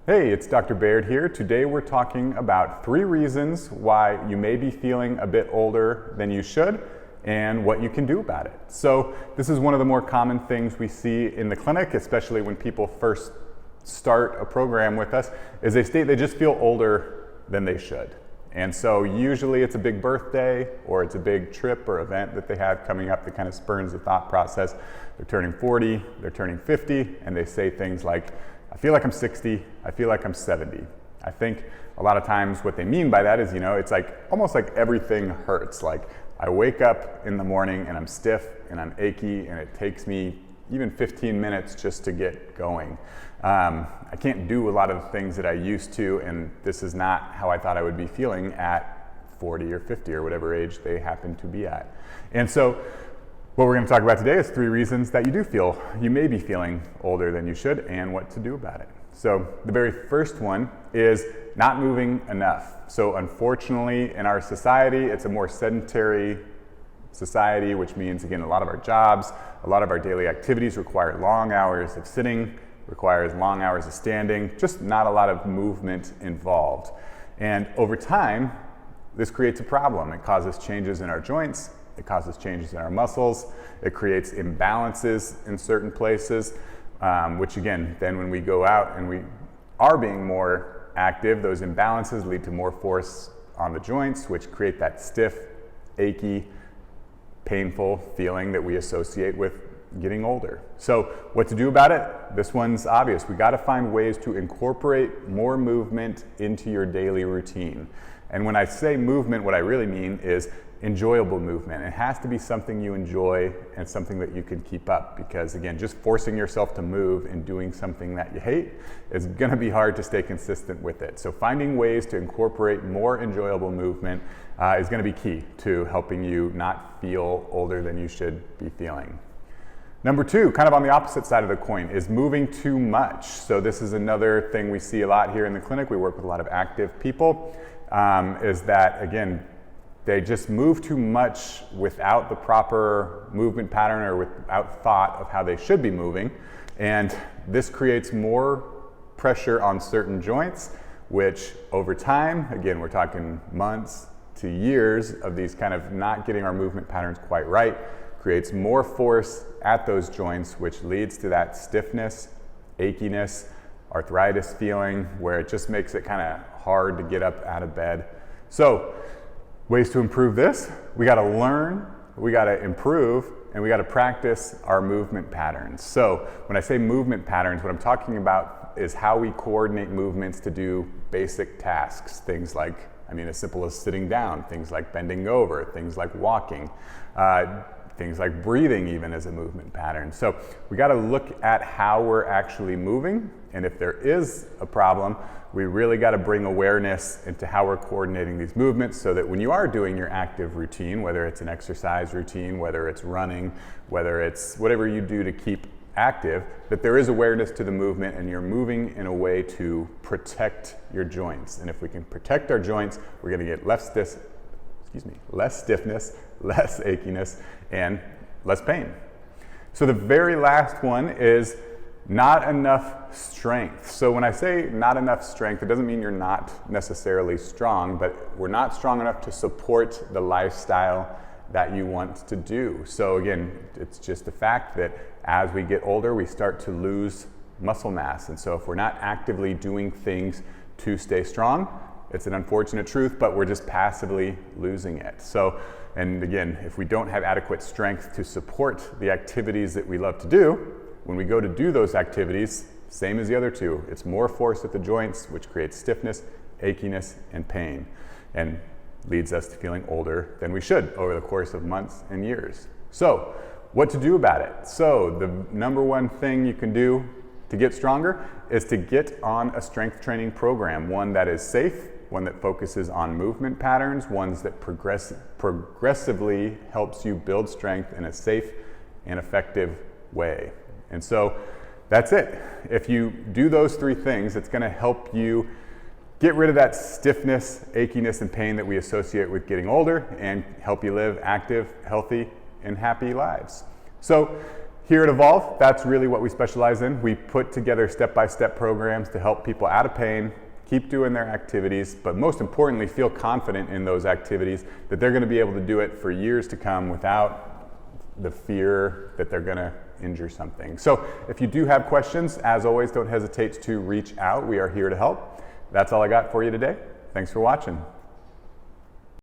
Hey, it's Dr. Baird here. Today we're talking about 3 reasons why you may be feeling a bit older than you should and what you can do about it. So this is one of the more common things we see in the clinic, especially when people first start a program with us, is they state they just feel older than they should. And so usually it's a big birthday or it's a big trip or event that they have coming up that kind of spurns the thought process. They're turning 40, they're turning 50, and they say things like, I feel like I'm 60, I feel like I'm 70. I think a lot of times what they mean by that is, it's like almost like everything hurts. Like I wake up in the morning and I'm stiff and I'm achy and it takes me even 15 minutes just to get going. I can't do a lot of the things that I used to, and this is not how I thought I would be feeling at 40 or 50 or whatever age they happen to be at. And so what we're going to talk about today is 3 reasons that you may be feeling older than you should and what to do about it. So the very first one is not moving enough. So unfortunately in our society, it's a more sedentary society, which means, again, a lot of our jobs, a lot of our daily activities require long hours of sitting, requires long hours of standing, just not a lot of movement involved. And over time, this creates a problem. It causes changes in our joints, it causes changes in our muscles, it creates imbalances in certain places, which again, then when we go out and we are being more active, those imbalances lead to more force on the joints, which create that stiff, achy, painful feeling that we associate with getting older. So what to do about it? This one's obvious. We got to find ways to incorporate more movement into your daily routine. And when I say movement, what I really mean is enjoyable movement. It has to be something you enjoy and something that you can keep up, because again, just forcing yourself to move and doing something that you hate is going to be hard to stay consistent with it. So finding ways to incorporate more enjoyable movement is going to be key to helping you not feel older than you should be feeling. Number 2, kind of on the opposite side of the coin, is moving too much. So this is another thing we see a lot here in the clinic. We work with a lot of active people, is that, again, they just move too much without the proper movement pattern or without thought of how they should be moving. And this creates more pressure on certain joints, which over time, again, we're talking months to years of these kind of not getting our movement patterns quite right, creates more force at those joints, which leads to that stiffness, achiness, arthritis feeling, where it just makes it kind of hard to get up out of bed. So ways to improve this: we got to learn, we got to improve, and we got to practice our movement patterns. So when I say movement patterns, what I'm talking about is how we coordinate movements to do basic tasks. Things like, as simple as sitting down, things like bending over, things like walking, things like breathing even as a movement pattern. So we got to look at how we're actually moving, and if there is a problem, we really got to bring awareness into how we're coordinating these movements, so that when you are doing your active routine, whether it's an exercise routine, whether it's running, whether it's whatever you do to keep active, that there is awareness to the movement and you're moving in a way to protect your joints. And if we can protect our joints, we're going to get less stiffness, less achiness, and less pain. So the very last one is not enough strength. So when I say not enough strength, it doesn't mean you're not necessarily strong, but we're not strong enough to support the lifestyle that you want to do. So again, it's just the fact that as we get older, we start to lose muscle mass. And so if we're not actively doing things to stay strong, it's an unfortunate truth, but we're just passively losing it. So, and again, if we don't have adequate strength to support the activities that we love to do, when we go to do those activities, same as the other 2, it's more force at the joints, which creates stiffness, achiness, and pain, and leads us to feeling older than we should over the course of months and years. So, what to do about it? So, the number 1 thing you can do to get stronger is to get on a strength training program, one that is safe, one that focuses on movement patterns, ones that progressively helps you build strength in a safe and effective way. And so that's it. If you do those 3 things, it's going to help you get rid of that stiffness, achiness, and pain that we associate with getting older, and help you live active, healthy, and happy lives. So Here at Evolve, that's really what we specialize in. We put together step-by-step programs to help people out of pain, keep doing their activities, but most importantly, feel confident in those activities, that they're going to be able to do it for years to come without the fear that they're going to injure something. So if you do have questions, as always, don't hesitate to reach out. We are here to help. That's all I got for you today. Thanks for watching.